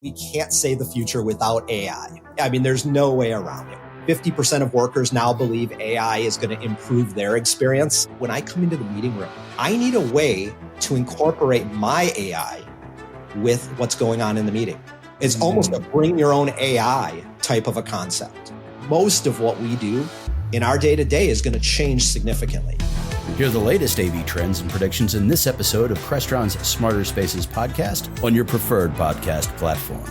We can't say the future without AI. I mean, there's no way around it. 50% of workers now believe AI is going to improve their experience. When I come into the meeting room, I need a way to incorporate my AI with what's going on in the meeting. It's almost a bring your own AI type of a concept. Most of what we do in our day-to-day is going to change significantly. Hear the latest AV trends and predictions in this episode of Crestron's Smarter Spaces podcast on your preferred podcast platform.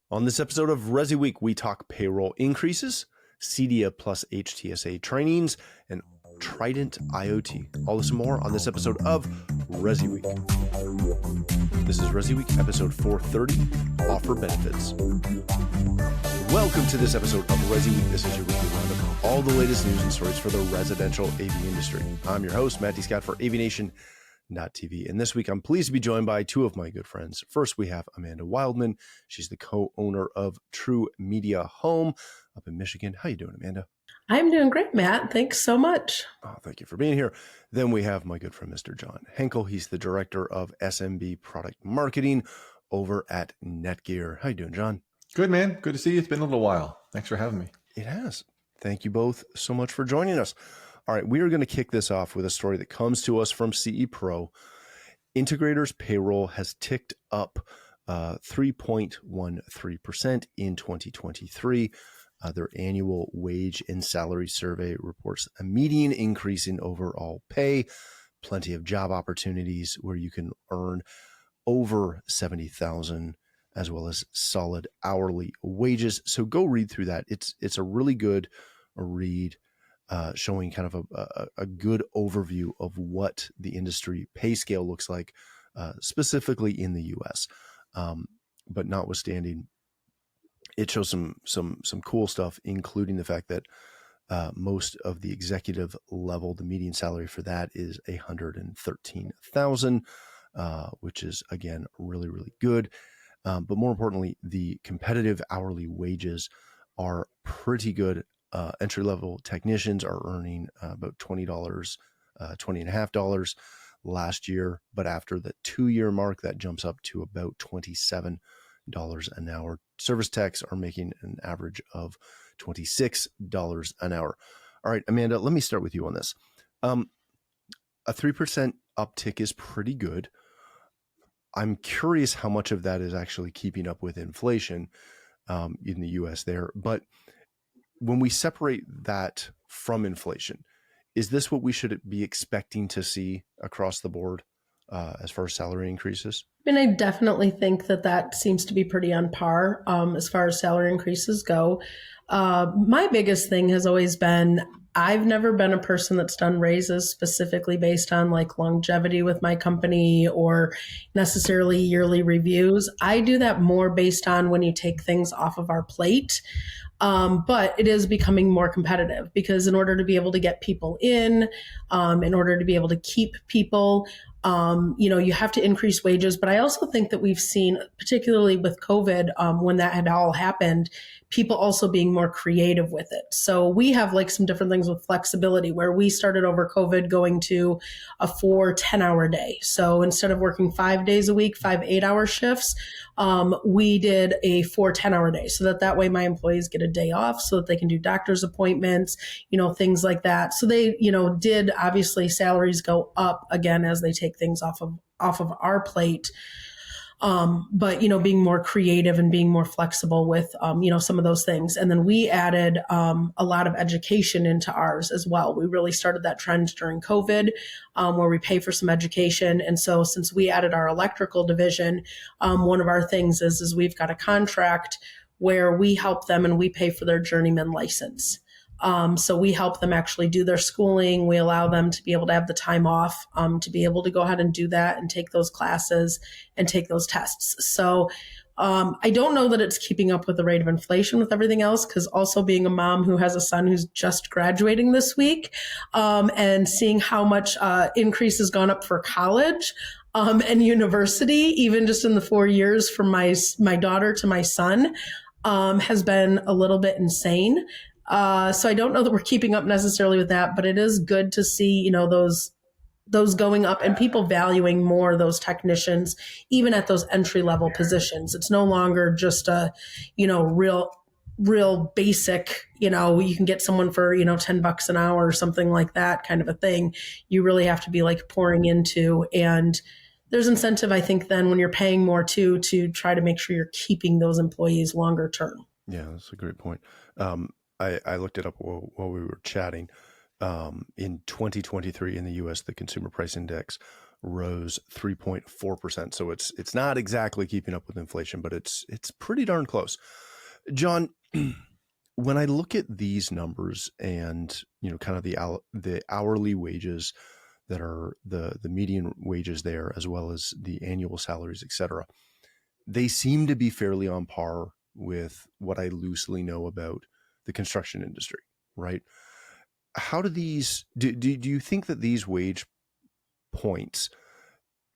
On this episode of ResiWeek, we talk payroll increases, CEDIA plus HTSA trainings, and Trident IoT. All this and more on this episode of ResiWeek. This is ResiWeek, episode 430, Offer Benefits. Welcome to this episode of ResiWeek. This is your weekly roundup of all the latest news and stories for the residential AV industry. I'm your host, Matt D. Scott for AVNation.tv. And this week, I'm pleased to be joined by two of my good friends. First, we have Amanda Wildman. She's the co-owner of TruMedia Home up in Michigan. How you doing, Amanda? I'm doing great, Matt. Thanks so much. Oh, thank you for being here. Then we have my good friend, Mr. John Henkel. He's the director of SMB product marketing over at NETGEAR. How you doing, John? Good, man. Good to see you. It's been a little while. Thanks for having me. It has. Thank you both so much for joining us. All right, we are going to kick this off with a story that comes to us from CE Pro. Integrators payroll has ticked up 3.13% in 2023. Their annual wage and salary survey reports a median increase in overall pay, plenty of job opportunities where you can earn over $70,000, as well as solid hourly wages. So go read through that. It's a really good read, showing kind of a good overview of what the industry pay scale looks like, specifically in the U.S. But notwithstanding, it shows some cool stuff, including the fact that most of the executive level, the median salary for that is $113,000, which is, again, really, really good. But more importantly, the competitive hourly wages are pretty good. Entry-level technicians are earning about $20, $20.50 last year. But after the 2-year mark, that jumps up to about $27 an hour. Service techs are making an average of $26 an hour. All right, Amanda, let me start with you on this. A 3% uptick is pretty good. I'm curious how much of that is actually keeping up with inflation in the U.S. there. But when we separate that from inflation, is this what we should be expecting to see across the board as far as salary increases? I mean, I definitely think that seems to be pretty on par as far as salary increases go. My biggest thing has always been, I've never been a person that's done raises specifically based on like longevity with my company or necessarily yearly reviews. I do that more based on when you take things off of our plate. But it is becoming more competitive because in order to be able to get people in order to be able to keep people, you have to increase wages. But I also think that we've seen, particularly with COVID, when that had all happened, people also being more creative with it. So we have like some different things with flexibility where we started over COVID going to a 4 10-hour day. So instead of working 5 days a week, 5 8-hour shifts, we did a 4 10-hour day so that way my employees get a day off so that they can do doctor's appointments, things like that. So they, did obviously salaries go up again as they take things off of our plate. But, being more creative and being more flexible with, some of those things. And then we added a lot of education into ours as well. We really started that trend during COVID where we pay for some education. And so since we added our electrical division, one of our things is we've got a contract where we help them and we pay for their journeyman license. So we help them actually do their schooling. We allow them to be able to have the time off, to be able to go ahead and do that and take those classes and take those tests. So I don't know that it's keeping up with the rate of inflation with everything else, because also being a mom who has a son who's just graduating this week and seeing how much increase has gone up for college and university, even just in the 4 years from my daughter to my son, has been a little bit insane. So I don't know that we're keeping up necessarily with that, but it is good to see, those those going up and people valuing more those technicians, even at those entry level positions. It's no longer just a, real basic, you can get someone for, $10 an hour or something like that kind of a thing. You really have to be like pouring into, and there's incentive, I think, then when you're paying more too, to try to make sure you're keeping those employees longer term. Yeah, that's a great point. I looked it up while we were chatting. In 2023 in the U.S., the Consumer Price Index rose 3.4%. So it's not exactly keeping up with inflation, but it's pretty darn close. John, when I look at these numbers and kind of the hourly wages that are the median wages there, as well as the annual salaries, et cetera, they seem to be fairly on par with what I loosely know about the construction industry, right? How do these, do you think that these wage points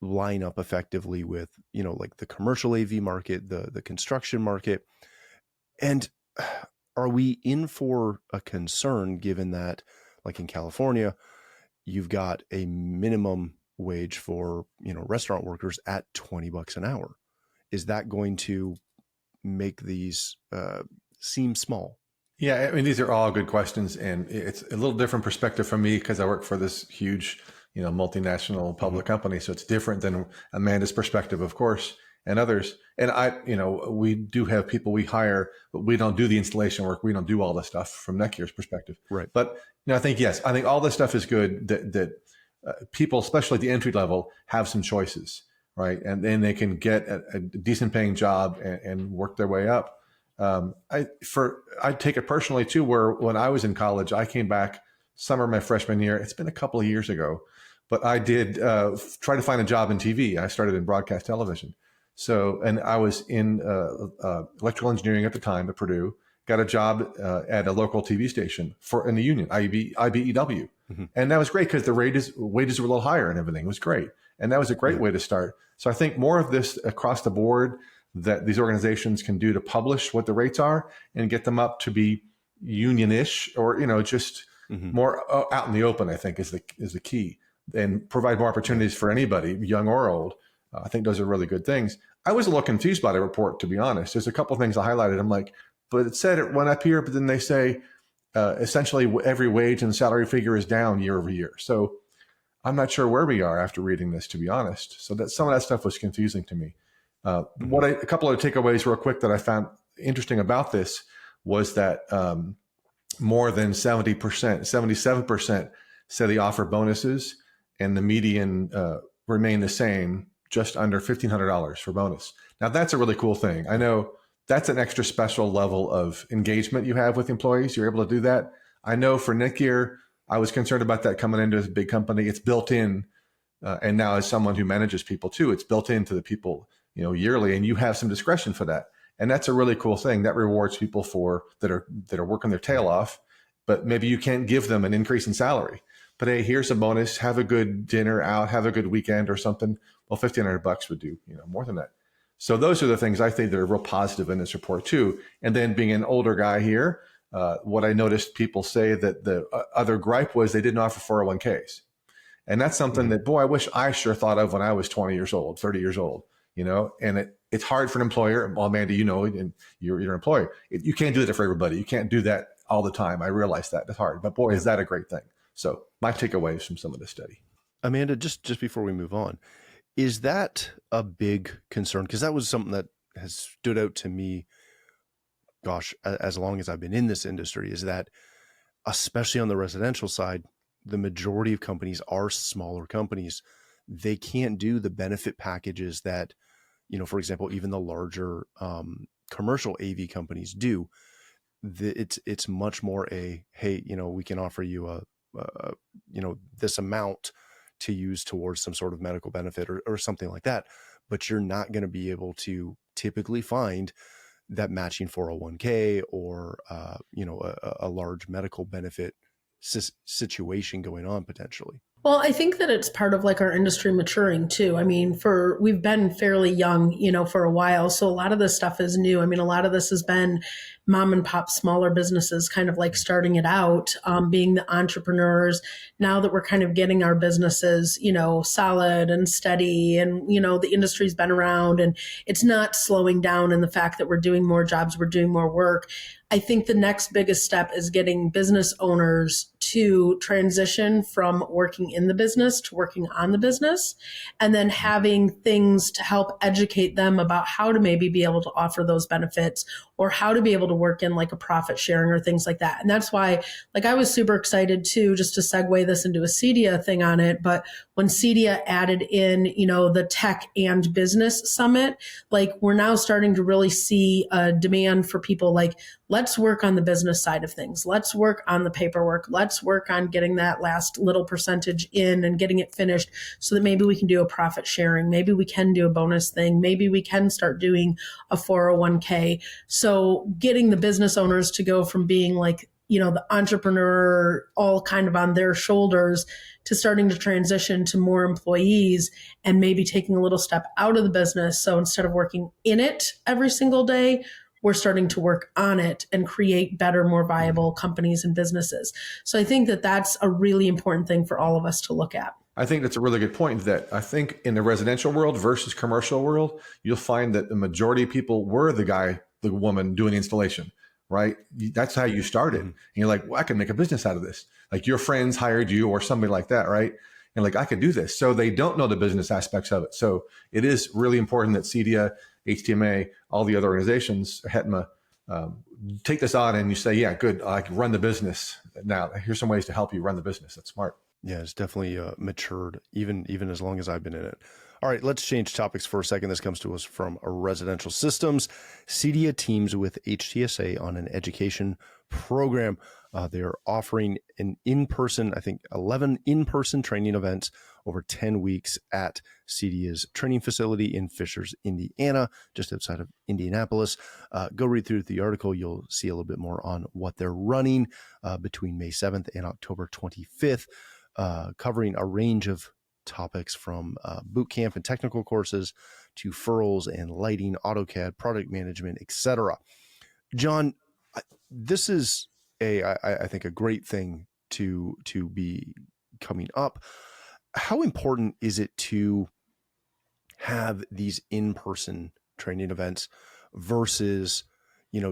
line up effectively with, like the commercial AV market, the construction market? And are we in for a concern given that, like in California, you've got a minimum wage for, restaurant workers at $20 an hour? Is that going to make these seem small? Yeah, I mean, these are all good questions, and it's a little different perspective from me because I work for this huge, multinational public company. So it's different than Amanda's perspective, of course, and others. And we do have people we hire, but we don't do the installation work. We don't do all the stuff from NETGEAR's perspective. Right. But I think all this stuff is good that people, especially at the entry level, have some choices, right? And then they can get a decent paying job and work their way up. I take it personally too, where when I was in college, I came back summer of my freshman year. It's been a couple of years ago, but I did try to find a job in TV. I started in broadcast television. So, and I was in electrical engineering at the time at Purdue, got a job at a local TV station in the union, IBEW. Mm-hmm. And that was great because the wages were a little higher and everything. It was great. And that was a great way to start. So I think more of this across the board that these organizations can do to publish what the rates are and get them up to be union-ish or, just more out in the open, I think is the key, and provide more opportunities for anybody, young or old. I think those are really good things. I was a little confused by the report, to be honest. There's a couple of things I highlighted. I'm like, but it said it went up here, but then they say essentially every wage and salary figure is down year over year. So I'm not sure where we are after reading this, to be honest. So that some of that stuff was confusing to me. A couple of takeaways real quick that I found interesting about this was that more than 70%, 77% said they offer bonuses, and the median remained the same, just under $1,500 for bonus. Now that's a really cool thing. I know that's an extra special level of engagement you have with employees. You're able to do that. I know for NETGEAR, I was concerned about that coming into a big company. It's built in, and now as someone who manages people too, it's built into the people yearly, and you have some discretion for that. And that's a really cool thing that rewards people that are working their tail off, but maybe you can't give them an increase in salary. But hey, here's a bonus, have a good dinner out, have a good weekend or something. Well, $1,500 would do, more than that. So those are the things I think that are real positive in this report too. And then being an older guy here, what I noticed people say that the other gripe was they didn't offer 401ks. And that's something that, boy, I wish I sure thought of when I was 20 years old, 30 years old. And it's hard for an employer. Well, Amanda, and you're an employer. You can't do that for everybody. You can't do that all the time. I realize that it's hard, but boy, is that a great thing. So my takeaways from some of this study. Amanda, just before we move on, is that a big concern? Because that was something that has stood out to me, gosh, as long as I've been in this industry, is that especially on the residential side, the majority of companies are smaller companies. They can't do the benefit packages that, for example, even the larger commercial AV companies do. It's much more hey, we can offer you this amount to use towards some sort of medical benefit or something like that. But you're not going to be able to typically find that matching 401k or, a large medical benefit situation going on potentially. Well, I think that it's part of like our industry maturing too. I mean, we've been fairly young, for a while. So a lot of this stuff is new. I mean, a lot of this has been mom and pop smaller businesses, kind of like starting it out, being the entrepreneurs. Now that we're kind of getting our businesses, solid and steady, and, the industry's been around and it's not slowing down in the fact that we're doing more jobs, we're doing more work. I think the next biggest step is getting business owners to transition from working in the business to working on the business, and then having things to help educate them about how to maybe be able to offer those benefits, or how to be able to work in like a profit sharing or things like that. And that's why, like, I was super excited too, just to segue this into a CEDIA thing on it. But when CEDIA added in, the tech and business summit, like, we're now starting to really see a demand for people like, let's work on the business side of things. Let's work on the paperwork. Let's work on getting that last little percentage in and getting it finished, so that maybe we can do a profit sharing. Maybe we can do a bonus thing. Maybe we can start doing a 401k. So getting the business owners to go from being like, the entrepreneur all kind of on their shoulders, to starting to transition to more employees and maybe taking a little step out of the business. So instead of working in it every single day, we're starting to work on it and create better, more viable companies and businesses. So I think that that's a really important thing for all of us to look at. I think that's a really good point, that I think in the residential world versus commercial world, you'll find that the majority of people were the woman doing installation, right? That's how you started. And you're like, well, I can make a business out of this. Like, your friends hired you or somebody like that, right? And like, I could do this. So they don't know the business aspects of it. So it is really important that CEDIA, HTMA, all the other organizations, HETMA, take this on and you say, yeah, good, I can run the business. Now, here's some ways to help you run the business. That's smart. Yeah, it's definitely matured, even as long as I've been in it. All right, let's change topics for a second. This comes to us from Residential Systems. CEDIA teams with HTSA on an education program. They are offering an in-person, I think 11 in-person training events over 10 weeks at CEDIA's training facility in Fishers, Indiana, just outside of Indianapolis. Go read through the article. You'll see a little bit more on what they're running between May 7th and October 25th, covering a range of topics from boot camp and technical courses to furls and lighting, AutoCAD, product management, etc. John, this is I think a great thing to be coming up. How important is it to have these in-person training events versus,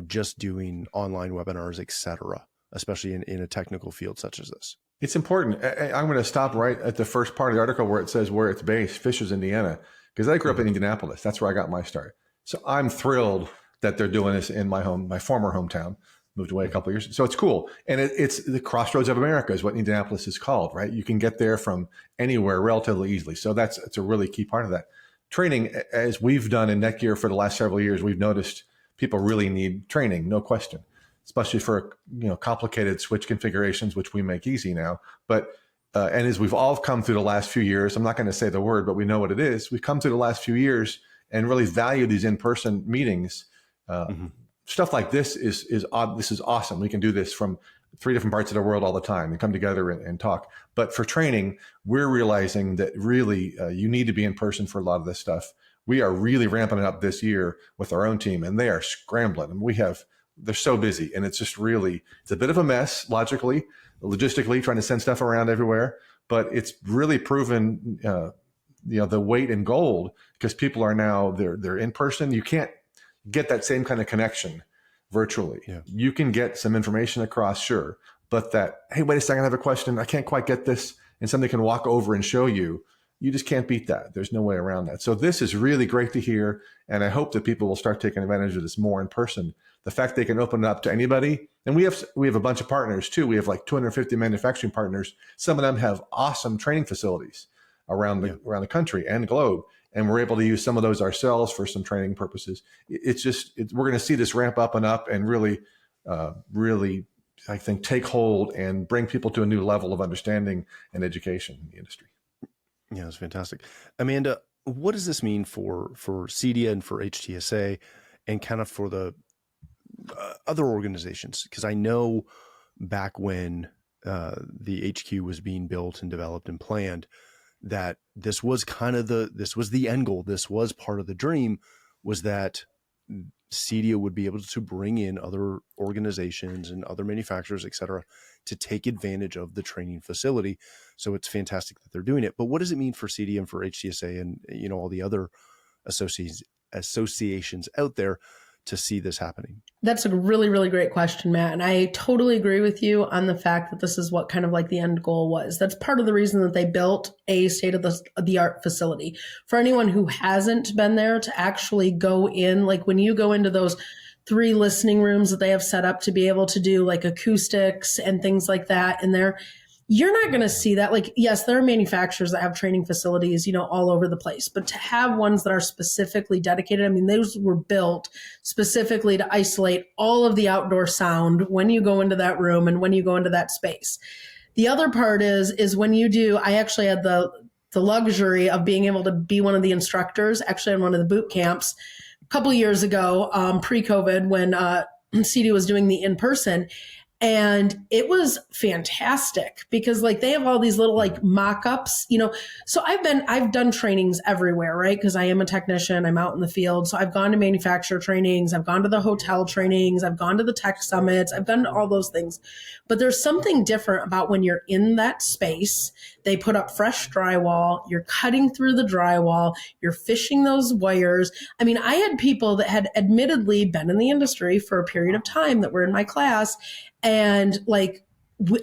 just doing online webinars, etc., especially in a technical field such as this? It's important. I'm going to stop right at the first part of the article where it says where it's based, Fishers, Indiana, because I grew up in Indianapolis. That's where I got my start. So I'm thrilled that they're doing this in my former hometown. Moved away a couple of years. So it's cool. And it's the crossroads of America is what Indianapolis is called, right? You can get there from anywhere relatively easily. So it's a really key part of that. Training, as we've done in NETGEAR for the last several years, we've noticed people really need training, no question, especially for complicated switch configurations, which we make easy now. But and as we've all come through the last few years, I'm not going to say the word, but we know what it is. We've come through the last few years and really value these in-person meetings. Stuff like this is awesome. We can do this from 3 different parts of the world all the time and come together and talk. But for training, we're realizing that really you need to be in person for a lot of this stuff. We are really ramping it up this year with our own team, and they are scrambling. And they're so busy, and it's just really, it's a bit of a mess logistically, trying to send stuff around everywhere. But it's really proven, the weight in gold, because people are now they're in person. You can't get that same kind of connection virtually. Yeah. You can get some information across, sure, but hey, wait a second, I have a question. I can't quite get this. And somebody can walk over and show you. You just can't beat that. There's no way around that. So this is really great to hear. And I hope that people will start taking advantage of this more in person. The fact they can open it up to anybody. And we have a bunch of partners too. We have like 250 manufacturing partners. Some of them have awesome training facilities around the country and globe. And we're able to use some of those ourselves for some training purposes. We're going to see this ramp up and really, I think, take hold and bring people to a new level of understanding and education in the industry. Yeah, it's fantastic. Amanda, what does this mean for CEDIA and for HTSA and kind of for the other organizations? Because I know back when the HQ was being built and developed and planned, that this was kind of this was the end goal. This was part of the dream, was that CEDIA would be able to bring in other organizations and other manufacturers, et cetera, to take advantage of the training facility. So it's fantastic that they're doing it. But what does it mean for CEDIA and for HTSA and, you know, all the other associations out there to see this happening? That's a really, really great question, Matt. And I totally agree with you on the fact that this is what kind of like the end goal was. That's part of the reason that they built a state-of-the-art facility. For anyone who hasn't been there, to actually go in, like when you go into those 3 listening rooms that they have set up to be able to do like acoustics and things like that in there, you're not going to see that. Like, yes, there are manufacturers that have training facilities, you know, all over the place, but to have ones that are specifically dedicated, I mean, those were built specifically to isolate all of the outdoor sound when you go into that room and when you go into that space. The other part is when you do, I actually had the luxury of being able to be one of the instructors, actually in one of the boot camps a couple of years ago, pre-COVID, when CEDIA was doing the in-person. And it was fantastic because like they have all these little like mock-ups, you know. So I've done trainings everywhere, right? Because I am a technician, I'm out in the field. So I've gone to manufacturer trainings, I've gone to the hotel trainings, I've gone to the tech summits, I've done all those things. But there's something different about when you're in that space. They put up fresh drywall, you're cutting through the drywall, you're fishing those wires. I mean, I had people that had admittedly been in the industry for a period of time that were in my class. And like,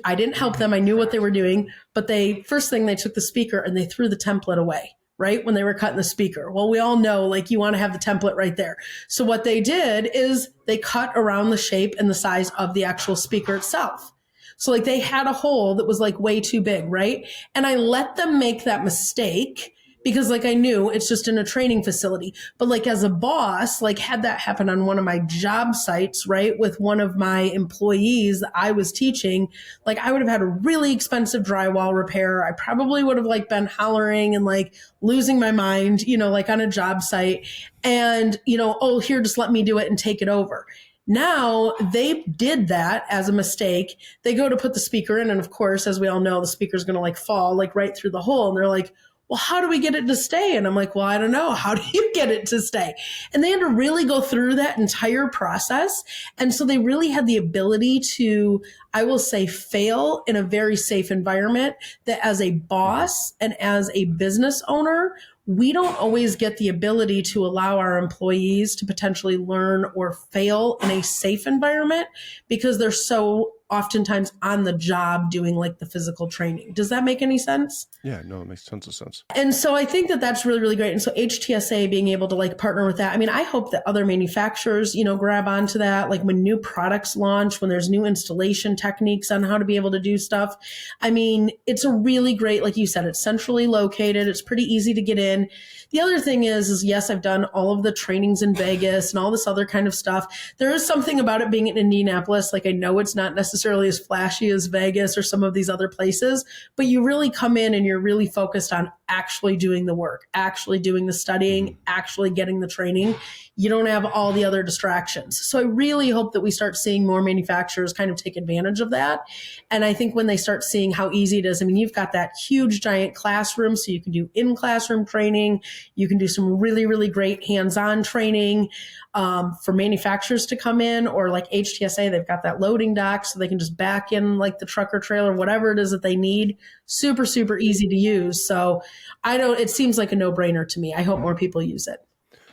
I didn't help them. I knew what they were doing, but first thing they took the speaker and they threw the template away, right? When they were cutting the speaker. Well, we all know, like, you want to have the template right there. So what they did is they cut around the shape and the size of the actual speaker itself. So like they had a hole that was like way too big, right? And I let them make that mistake because like I knew it's just in a training facility. But like as a boss, like had that happen on one of my job sites, right, with one of my employees that I was teaching, like I would have had a really expensive drywall repair. I probably would have like been hollering and like losing my mind, you know, like on a job site. And, you know, oh, here, just let me do it and take it over. Now they did that as a mistake. They go to put the speaker in. And of course, as we all know, the speaker's going to like fall like right through the hole. And they're like, well, how do we get it to stay? And I'm like, well, I don't know. How do you get it to stay? And they had to really go through that entire process. And so they really had the ability to, I will say, fail in a very safe environment that as a boss and as a business owner, we don't always get the ability to allow our employees to potentially learn or fail in a safe environment because they're so oftentimes on the job doing like the physical training. Does that make any sense? Yeah, no, it makes tons of sense. And so I think that that's really, really great. And so HTSA being able to like partner with that. I mean, I hope that other manufacturers, you know, grab onto that, like when new products launch, when there's new installation techniques on how to be able to do stuff. I mean, it's a really great, like you said, it's centrally located. It's pretty easy to get in. The other thing is yes, I've done all of the trainings in Vegas and all this other kind of stuff. There is something about it being in Indianapolis. Like I know it's not necessarily as flashy as Vegas or some of these other places, but you really come in and you're really focused on actually doing the work, actually doing the studying, actually getting the training. You don't have all the other distractions. So I really hope that we start seeing more manufacturers kind of take advantage of that. And I think when they start seeing how easy it is, I mean, you've got that huge giant classroom, so you can do in-classroom training. You can do some really, really great hands-on training for manufacturers to come in, or like HTSA, they've got that loading dock so they can just back in like the truck or trailer, whatever it is that they need. Super, super easy to use. So it seems like a no-brainer to me. I hope more people use it.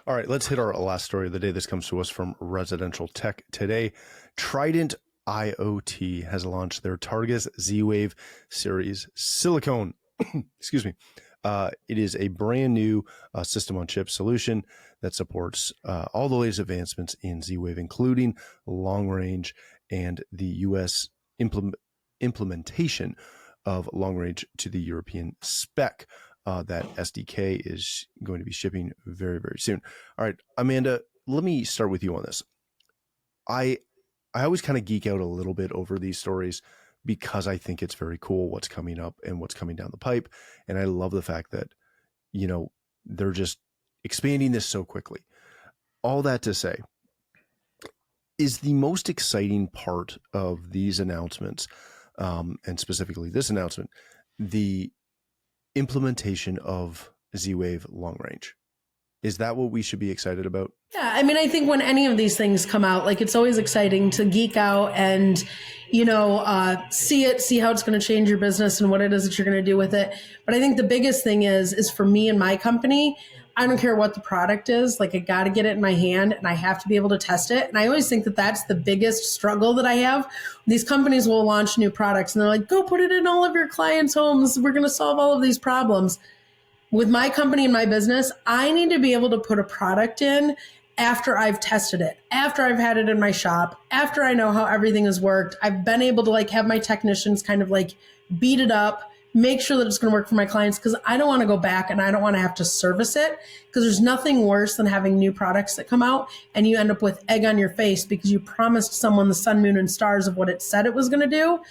All right, let's hit our last story of the day. This comes to us from Residential Tech Today. Trident IoT has launched their Targus Z-Wave series silicone. Excuse me. It is a brand new system on chip solution that supports all the latest advancements in Z-Wave, including long range and the U.S. implementation of long range to the European spec. That SDK is going to be shipping very, very soon. All right, Amanda, let me start with you on this. I always kind of geek out a little bit over these stories because I think it's very cool what's coming up and what's coming down the pipe. And I love the fact that, you know, they're just expanding this so quickly. All that to say, is the most exciting part of these announcements, and specifically this announcement, the implementation of Z-Wave long range? Is that what we should be excited about? Yeah, I mean, I think when any of these things come out, like it's always exciting to geek out and, see how it's going to change your business and what it is that you're going to do with it. But I think the biggest thing is for me and my company, I don't care what the product is, like I got to get it in my hand and I have to be able to test it. And I always think that that's the biggest struggle that I have. These companies will launch new products and they're like, go put it in all of your clients' homes. We're going to solve all of these problems. With my company and my business, I need to be able to put a product in after I've tested it, after I've had it in my shop, after I know how everything has worked. I've been able to have my technicians kind of beat it up, make sure that it's going to work for my clients, because I don't want to go back and I don't want to have to service it, because there's nothing worse than having new products that come out and you end up with egg on your face because you promised someone the sun, moon, and stars of what it said it was going to do,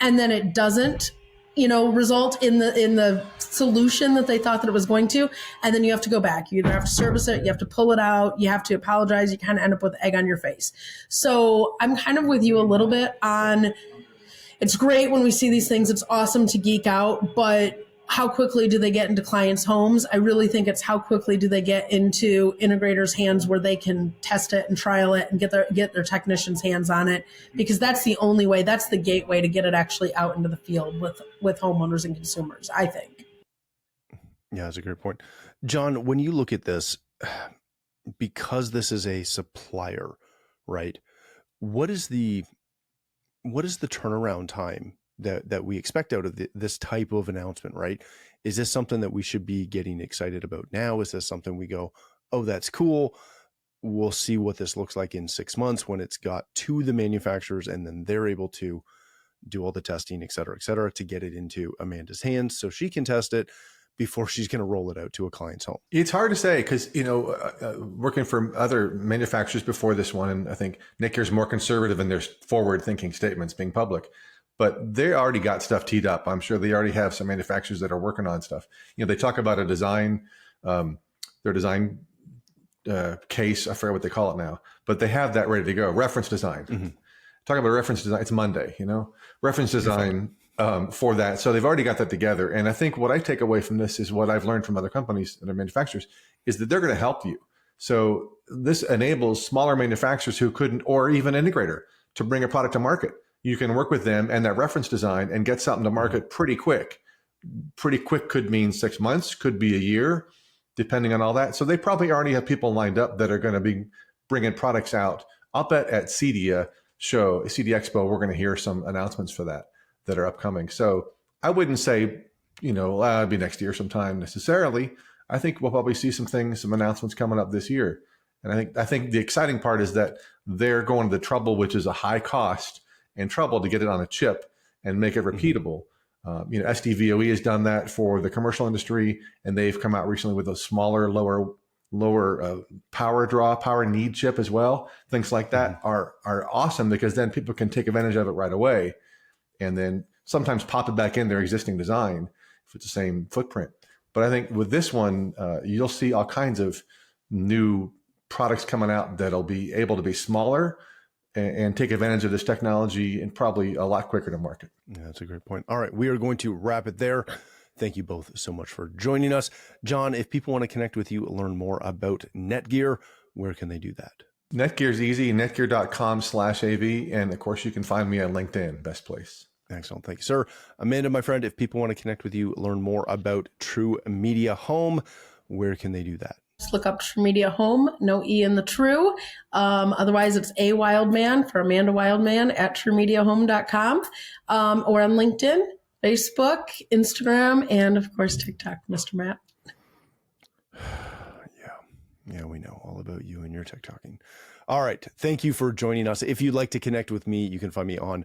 and then it doesn't result in the solution that they thought that it was going to. And then you have to go back. You either have to service it, you have to pull it out, you have to apologize. You kind of end up with egg on your face. So I'm kind of with you a little bit on, it's great when we see these things. It's awesome to geek out, but how quickly do they get into clients' homes? I really think it's how quickly do they get into integrators' hands where they can test it and trial it and get their technicians' hands on it, because that's the only way, that's the gateway to get it actually out into the field with homeowners and consumers, I think. Yeah, that's a great point. John, when you look at this, because this is a supplier, right? What is the turnaround time that we expect out of this type of announcement, right? Is this something that we should be getting excited about now? Is this something we go, oh, that's cool, we'll see what this looks like in 6 months when it's got to the manufacturers and then they're able to do all the testing, et cetera, to get it into Amanda's hands so she can test it before she's going to roll it out to a client's home? It's hard to say because, working for other manufacturers before this one, and I think NETGEAR is more conservative in their forward-thinking statements being public, but they already got stuff teed up. I'm sure they already have some manufacturers that are working on stuff. They talk about a design, their design case, I forget what they call it now, but they have that ready to go. Reference design. Mm-hmm. Talk about reference design. It's Monday, reference design for that. So they've already got that together. And I think what I take away from this is what I've learned from other companies and their manufacturers is that they're going to help you. So this enables smaller manufacturers who couldn't, or even integrator, to bring a product to market. You can work with them and that reference design and get something to market pretty quick. Pretty quick could mean 6 months, could be a year, depending on all that. So they probably already have people lined up that are going to be bringing products out. I'll bet at CEDIA Expo, we're going to hear some announcements for that are upcoming. So I wouldn't say, it'll be next year sometime necessarily. I think we'll probably see some announcements coming up this year. And I think the exciting part is that they're going to the trouble, which is a high cost and trouble to get it on a chip and make it repeatable. SDVOE has done that for the commercial industry, and they've come out recently with a smaller, lower power need chip as well. Things like that are awesome because then people can take advantage of it right away and then sometimes pop it back in their existing design if it's the same footprint. But I think with this one, you'll see all kinds of new products coming out that'll be able to be smaller and take advantage of this technology and probably a lot quicker to market. Yeah, that's a great point. All right, we are going to wrap it there. Thank you both so much for joining us. John, if people want to connect with you, learn more about NETGEAR, where can they do that? NETGEAR is easy, netgear.com/AV. And of course, you can find me on LinkedIn, best place. Excellent. Thank you, sir. Amanda, my friend, if people want to connect with you, learn more about TruMedia Home, where can they do that? Just look up TruMedia Home, no E in the True. Otherwise, it's A Wildman for Amanda Wildman at TruMediaHome.com or on LinkedIn, Facebook, Instagram, and of course, TikTok, Mr. Matt. Yeah, we know all about you and your TikToking. All right. Thank you for joining us. If you'd like to connect with me, you can find me on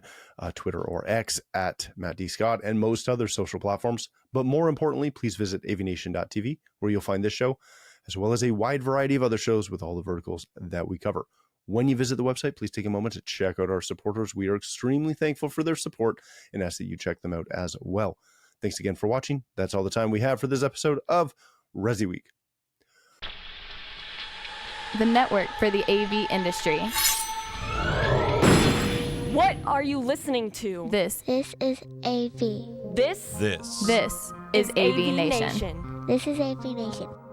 Twitter or X at Matt D. Scott and most other social platforms. But more importantly, please visit AVNation.tv, where you'll find this show, as well as a wide variety of other shows with all the verticals that we cover. When you visit the website, please take a moment to check out our supporters. We are extremely thankful for their support and ask that you check them out as well. Thanks again for watching. That's all the time we have for this episode of ResiWeek. The network for the AV industry. What are you listening to? This is AV. This is AVNation. This is AVNation.